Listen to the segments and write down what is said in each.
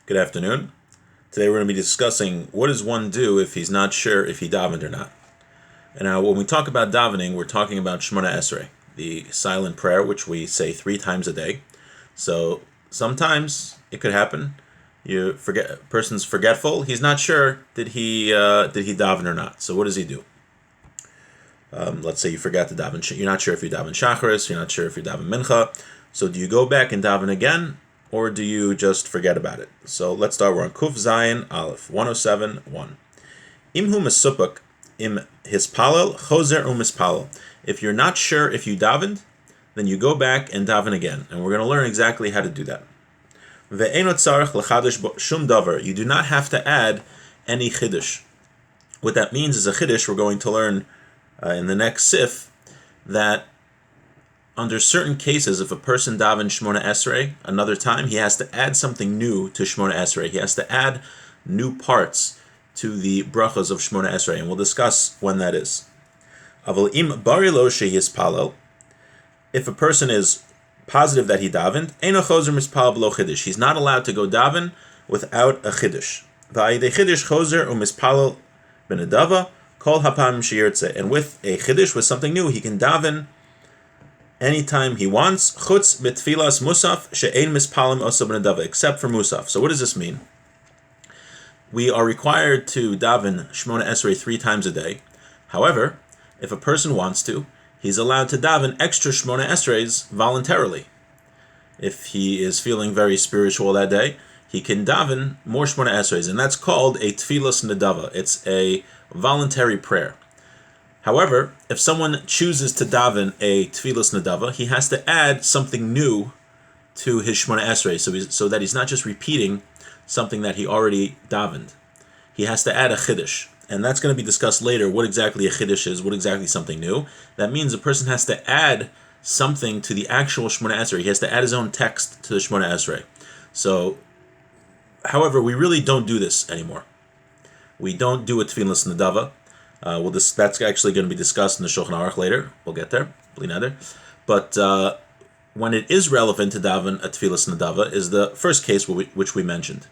Good afternoon. Today we're going to be discussing what does one do if he's not sure if he davened or not. And now when we talk about davening, we're talking about Shemona Esrei, the silent prayer which we say 3 times a day. So sometimes it could happen. A person's forgetful. He's not sure did he daven or not. So what does he do? Let's say you forgot to daven. You're not sure if you daven Shacharis. You're not sure if you daven Mincha. So do you go back and daven again, or do you just forget about it? So let's start. We're on Kuf Zayin Aleph 107:1. Imhu mesupuk im hispalel choser umispalel. If you're not sure if you davened, then you go back and daven again, and we're going to learn exactly how to do that. Ve'enot tzarich lechadesh shum davar. You do not have to add any chiddush. What that means is a chiddush. We're going to learn in the next sif that under certain cases, if a person davens Shemona Esrei another time, he has to add something new to Shemona Esrei. He has to add new parts to the brachas of Shemona Esrei, and we'll discuss when that is. Aval im bari lo sheyispalel, if a person is positive that he davened, eino choser mispalel b'lo chiddush. He's not allowed to go daven without a chiddush. Va'idei chiddush choser umispalel b'nedava kol hapam sheyirtze. And with a chiddush, with something new, he can daven anytime he wants, chutz b'tfilas musaf she'ein mispalim osa b'nedava, except for musaf. So what does this mean? We are required to daven Shemona Esrei 3 times a day. However, if a person wants to, he's allowed to daven extra Shemona Esreis voluntarily. If he is feeling very spiritual that day, he can daven more Shemona Esreis, and that's called a tfilas nedava. It's a voluntary prayer. However, if someone chooses to daven a tfilas nedava, he has to add something new to his Shemona Esrei, so that he's not just repeating something that he already davened. He has to add a chiddush, and that's going to be discussed later, what exactly a chiddush is, what exactly something new. That means a person has to add something to the actual Shemona Esrei. He has to add his own text to the Shemona Esrei. So, however, we really don't do this anymore. We don't do a tfilas nedava. That's actually going to be discussed in the Shulchan Aruch later. We'll get there, but when it is relevant to daven a tfilas nedava is the first case which we mentioned,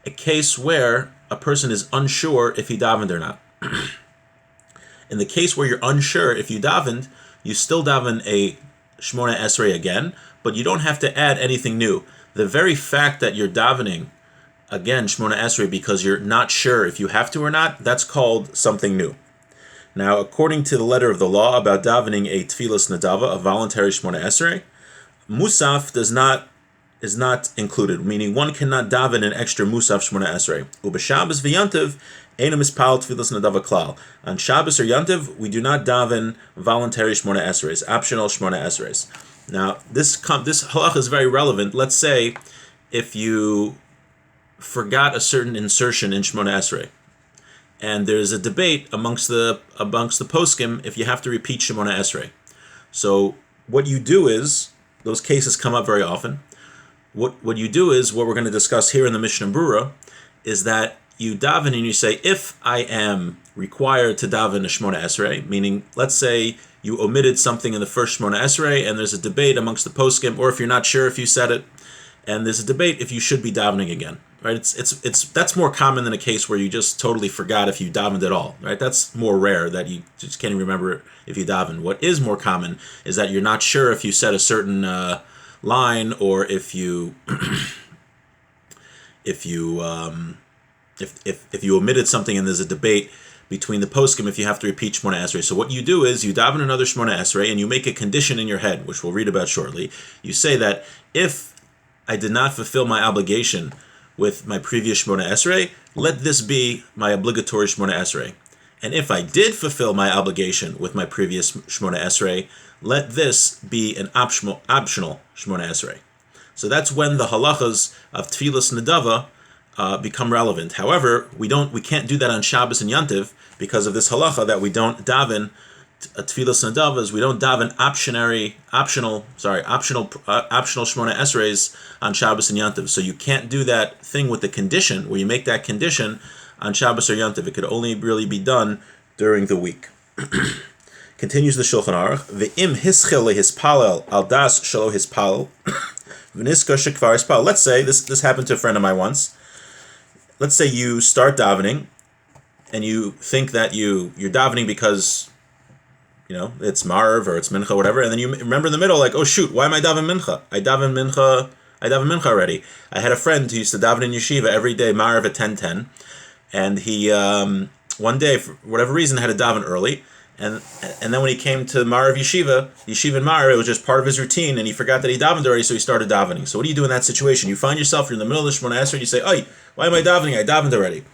a case where a person is unsure if he davened or not. In the case where you're unsure if you davened, you still daven a Shemona Esrei again, but you don't have to add anything new. The very fact that you're davening again Shemona Esrei because you're not sure if you have to or not, that's called something new. Now, according to the letter of the law about davening a tfilas nedava, a voluntary Shemona Esrei, musaf is not included, meaning one cannot daven an extra musaf Shemona Esrei. Ub'Shabbos v'Yantiv eino mispal tfilas nedava klal. On Shabbos or Yantiv, we do not daven voluntary Shemona Esreis, optional Shemona Esreis. Now, this halach is very relevant. Let's say if you forgot a certain insertion in Shemona Esrei, and there's a debate amongst the poskim if you have to repeat Shemona Esrei. So what you do is, those cases come up very often. What you do is, what we're going to discuss here in the Mishnah Brura, is that you daven and you say, if I am required to daven a Shemona Esrei, meaning, let's say you omitted something in the first Shemona Esrei, and there's a debate amongst the poskim, or if you're not sure if you said it, and there's a debate if you should be davening again, right? It's that's more common than a case where you just totally forgot if you davened at all, right? That's more rare, that you just can't even remember if you davened. What is more common is that you're not sure if you said a certain line, or if you if you omitted something and there's a debate between the poskim if you have to repeat Shemona Esrei. So what you do is you daven another Shemona Esrei and you make a condition in your head, which we'll read about shortly. You say that if I did not fulfill my obligation with my previous Shemona Esrei, let this be my obligatory Shemona Esrei. And if I did fulfill my obligation with my previous Shemona Esrei, let this be an optional Shemona Esrei. So that's when the halachas of tfilas nedava become relevant. However, we can't do that on Shabbos and Yantiv because of this halacha that we don't daven tfilas nedavas. We don't daven optional Shemona Esreis on Shabbos and Yantiv. So you can't do that thing with the condition where you make that condition on Shabbos or Yantiv. It could only really be done during the week. Continues the Shulchan Aruch. Ve'im hischil lehispalel al das shelo hispalel v'niskar shekvar hispalel. Let's say this happened to a friend of mine once. Let's say you start davening, and you think that you're davening because it's Marv or it's Mincha, whatever, and then you remember in the middle, like, oh shoot, why am I davening Mincha? I daven Mincha already. I had a friend who used to daven in yeshiva every day, Marv at 10:10, and he one day, for whatever reason, had to daven early, and then when he came to Marv Yeshiva and Marv, it was just part of his routine, and he forgot that he davened already, so he started davening. So what do you do in that situation? You find yourself, you're in the middle of the Shemona Esrei, and you say, "Oy, why am I davening? I davened already."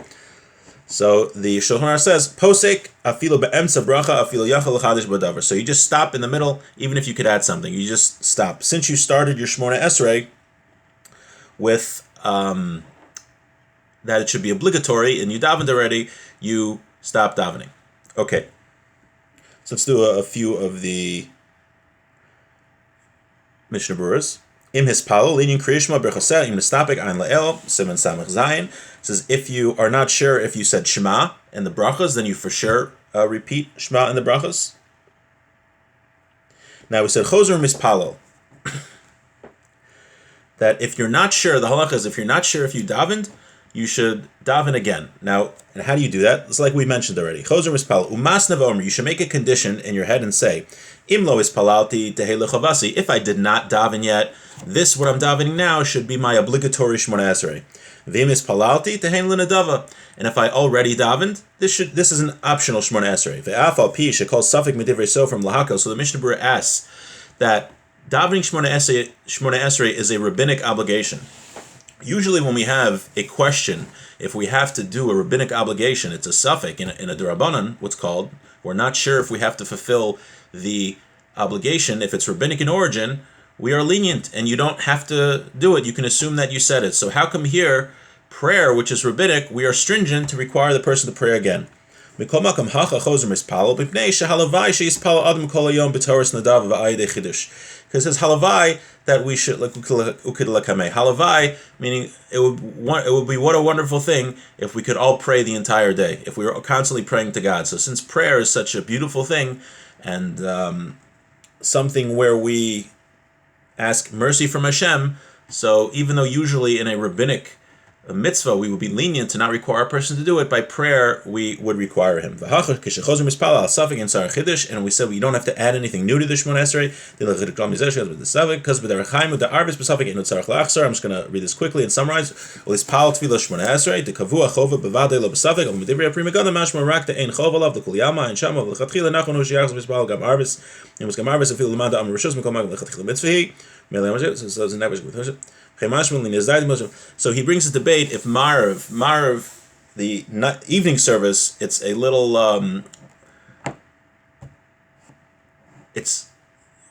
So the Shulchan Aruch says, "Posek afilu be'emtza bracha afilu yachal l'chadish b'davar." So you just stop in the middle, even if you could add something. You just stop. Since you started your Shemona Esrei with that it should be obligatory, and you davened already, you stop davening. Okay. So let's do a few of the Mishnah Berurahs. Im hispalo linyan kriyishma berchaseh im nestapik ein lael siman samach zayin. Says if you are not sure if you said Shema in the brachas, then you for sure repeat Shema in the brachas. Now we said chozer mispalo. That if you're not sure, the halacha is if you're not sure if you davened, you should daven again. Now, and how do you do that? It's like we mentioned already. Chozer mispal umas nevomer. You should make a condition in your head and say, Im lo ispalalti tehe lechavasi. If I did not daven yet, this what I'm davening now should be my obligatory Shemona Esrei. V'im ispalalti tehe lenadava. And if I already davened, this is an optional Shemona Esrei. Ve'af al pi shekol safik medivrei sofrim lahakol. So the Mishnah Berurah asks that davening Shemona Esrei is a rabbinic obligation. Usually when we have a question, if we have to do a rabbinic obligation, it's a suffix in a Durabanan, what's called. We're not sure if we have to fulfill the obligation. If it's rabbinic in origin, we are lenient, and you don't have to do it. You can assume that you said it. So how come here, prayer, which is rabbinic, we are stringent to require the person to pray again? Because it says halavai that we should halavai, meaning it would be what a wonderful thing if we could all pray the entire day, if we were constantly praying to God. So since prayer is such a beautiful thing and something where we ask mercy from Hashem, so even though usually in a rabbinic mitzvah we would be lenient to not require a person to do it, by prayer we would require him. And we said we don't have to add anything new to the Shemona Esrei. I'm just going to read this quickly and summarize. So he brings a debate if Marav, the evening service, it's a little, it's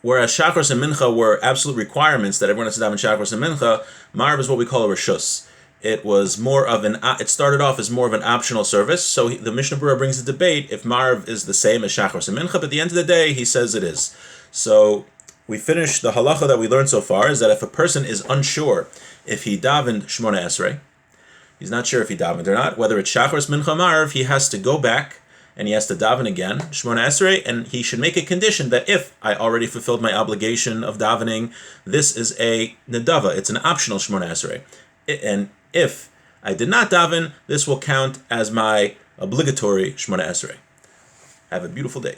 whereas Shachros and Mincha were absolute requirements that everyone has to daven Shachros and Mincha, Marav is what we call a Rishus. It was more of it started off as more of an optional service. So the Mishnah Berurah brings a debate if Marav is the same as Shachros and Mincha, but at the end of the day, he says it is. So we finished the halacha that we learned so far is that if a person is unsure if he davened Shemona Esrei, he's not sure if he davened or not, whether it's Shachros, Mincha, Marav, he has to go back and he has to daven again, Shemona Esrei, and he should make a condition that if I already fulfilled my obligation of davening, this is a nedava, it's an optional Shemona Esrei. And if I did not daven, this will count as my obligatory Shemona Esrei. Have a beautiful day.